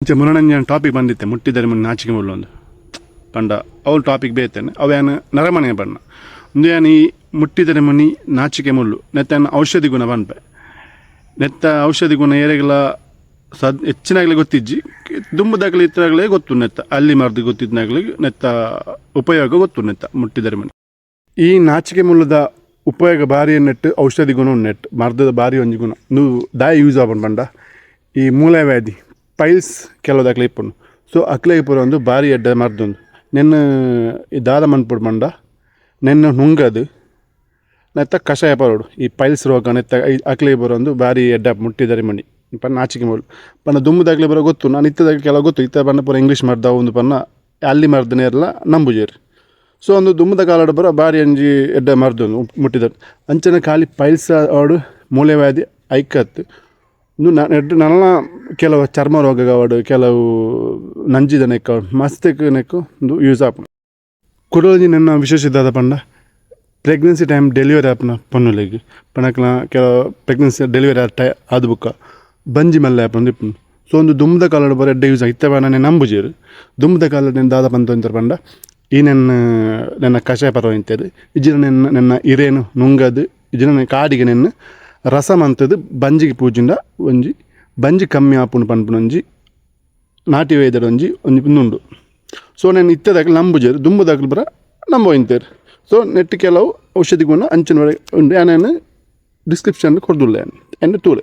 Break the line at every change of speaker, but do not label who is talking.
ಮುನ್ನಂಜನ topic ಬಂದಿತ್ತೆ ಮುಟ್ಟಿದರೆ ಮುನ್ನ ನಾಚಿಕೆ ಮುಳ್ಳು ಒಂದು ಪಂಡ ಅವ್ರು ಟಾಪಿಕ್ ಬೇತೇನೆ ಅವೇನು ನರಮನೆ ಬಣ್ಣ ಒಂದು ಏನು ಈ ಮುಟ್ಟಿದರೆ ಮುನಿ ನಾಚಿಕೆ ಮುಳ್ಳು ನೆತ್ತನ ಔಷಧಿ ಗುಣ ಬನ್ಪೆ ನೆತ್ತ ಔಷಧಿ ಗುಣ ಏರೆಗಳ ಹೆಚ್ಚಿನಾಗಲೇ ಗೊತ್ತಿಜ್ಜಿ ದುಂಬದಾಗಲಿ ಇತ್ತರಾಗಲೇ ಗೊತ್ತು ನೆತ್ತ ಅಲ್ಲಿ ಮರ್ದು ಗೊತ್ತಿದ್ದಾಗಲೇ ನೆತ್ತ ಉಪಯೋಗ ಗೊತ್ತು ನೆತ್ತ ಮುಟ್ಟಿದರೆ ಮುನಿ ಈ ನಾಚಿಕೆ ಮುಳ್ಳದ ಉಪಯೋಗ ಭಾರಿ ನೆಟ್ಟು ಔಷಧಿ ಗುಣ ನೆಟ್ಟು ಮರ್ದದ ಭಾರಿ ಒಂಜಿ ಗುಣ ನೀವು ದಾಯ ಯೂಸ್ ಆಪನ್ ಪಂಡ ಈ ಮೂಲವ್ಯಾಧಿ ಪೈಲ್ಸ್ ಕೆಲವುದಾಗಲೇ ಇಪ್ಪುಂಡು ಸೊ ಅಕ್ಲೆಗೆ ಪೂರ ಒಂದು ಭಾರಿ ಎಡ್ಡ ಮರ್ದೊಂದು ನೆನ್ನ ಈ ದಾದ ಮನ್ಪುಡು ಮಂಡ ನೆನ್ನ ನುಂಗದು ನೆತ್ತ ಕಷಾಯ ಪರೋಡು ಈ ಪೈಲ್ಸ್ ರೋಗ ನೆತ್ತ ಅಕ್ಲೆಗೆ ಬರೋ ಒಂದು ಭಾರಿ ಎಡ್ಡ ಮುಟ್ಟಿದರೆ ಮಣಿ ಪನ್ನ ನಾಚಿಕೆ ಮುಳ್ಳು ಪನ್ನ ದುಂಬದಾಗಲೇ ಬರೋ ಗೊತ್ತು ನಾನು ಇತ್ತದಾಗ ಕೆಲವು ಗೊತ್ತು ಇತ್ತ ಪನ್ನ ಪೂರ ಇಂಗ್ಲೀಷ್ ಮರ್ದ ಒಂದು ಪನ್ನ ಅಲ್ಲಿ ಮರ್ದನೇ ಇರಲ್ಲ ನಂಬುಜೇರಿ ಸೊ ಒಂದು ದುಂಬದ ಕಾಲಾಡು ಬರೋ ಭಾರಿ ಅಂಜಿ ಎಡ್ಡ ಮರ್ದೊಂದು ಮುಟ್ಟಿದರೆ ಅಂಚನೆ ಖಾಲಿ ಪೈಲ್ಸ್ ಆಡು ಮೂಲವ್ಯಾಧಿ ಐಕತ್ತು ನನ್ನ ಕೆಲವು ಚರ್ಮ ರೋಗಗಳು ಕೆಲವು ನಂಜಿದ ನೆಕ್ಕ ಮಸ್ತಿಗೆ ನೆಕ್ಕು ಒಂದು ಯೂಸ್ ಆಪು ಕುಡೋಜಿ ನನ್ನ ವಿಶೇಷವಾದ ಪಂಡ ಪ್ರೆಗ್ನೆನ್ಸಿ ಟೈಮ್ ಡೆಲಿವರಿ ಆಪನ ಪೊನ್ನುಲೆಗೆ ಪಣಕ್ಲ ಕೆಲವು ಪ್ರೆಗ್ನೆನ್ಸಿ ಡೆಲಿವರಿ ಆದ ಬುಕ್ಕ ಬಂಜಿ ಮಲ್ಲೆ ಆಪಂದು ಇಪ್ಪು ಸೊ ಒಂದು ದುಂಬದ ಕಾಲಾಡು ಬರೋ ಎಡ್ಡೆ ಯೂಸ್ ಇತ್ತವ ನಾನು ನಂಬುಜೇರು ದುಂಬದ ಕಾಲ ನಾನು ದಾದ ಬಂತು ಅಂತ ಪಂಡ ಈ ನನ್ನ ಕಷಾಯ ಪರ್ವ ಇಂತದ್ದು ಇಜಿನ ನನ್ನ ಹಿರೇನು ನುಂಗದು ಇಜಿನ ಕಾಡಿಗೆ ನೆನ್ನ ರಸಮ್ ಅಂತದ್ದು ಬಂಜಿಗೆ ಪೂಜಿಂದ ಒಂಜಿ ಬಂಜಿ ಕಮ್ಮಿ ಆಪುಂಡು ಪನ್ಪುನ ಒಂಜಿ ನಾಟಿ ವೈದ್ಯರ ಒಂಜಿ ಒಂದುಂಡು ಸೊ ನಾನು ಇತ್ತದಾಗಲಿ ನಂಬುಜೇರು ದುಂಬದಾಗಲಿ ಬರ ನಂಬೋ ಇಂತೇರು ಸೊ ನೆಟ್ ಕೆಲವು ಔಷಧಿ ಗುಣ ಅಂಚಿನವರೆಗೆ ಉಂಡು ನಾನು ಡಿಸ್ಕ್ರಿಪ್ಷನ್ ಕೊಡ್ದುಲ್ಲ ಎಂದು ತೂಲೆ.